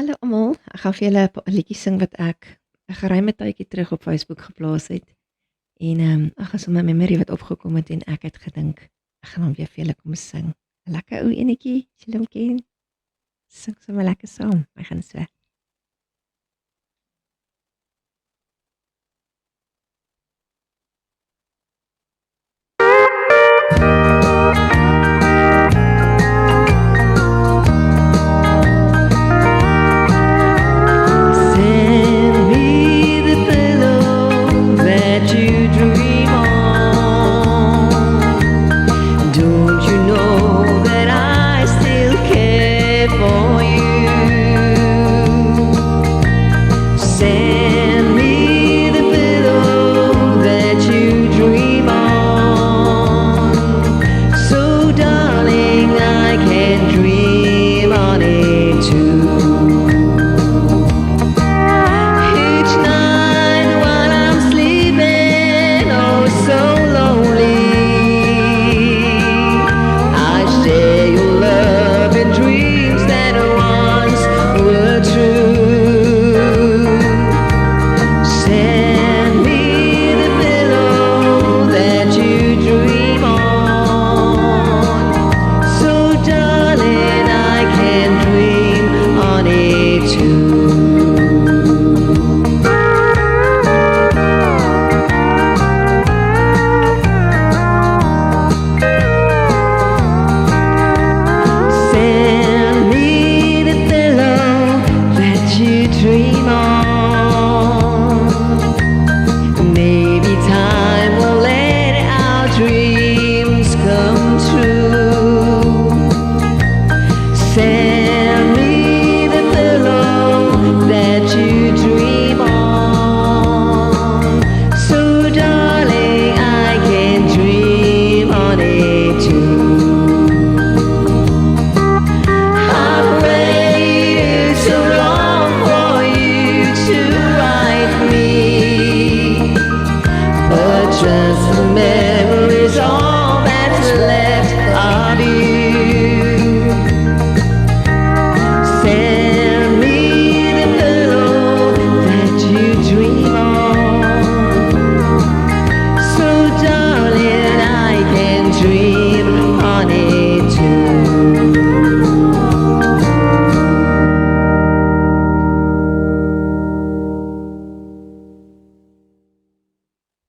Hallo almal, ek gaan vir julle 'n paar liedjies sing wat ek 'n geruime tydjie terug op Facebook geplaas het. En ag, is 'n memory wat opgekom het en ek het gedink ek gaan hom weer vir julle kom sing. 'n Lekker ou enetjie, as julle hom ken. Sing sommer lekker saam. My gaan so.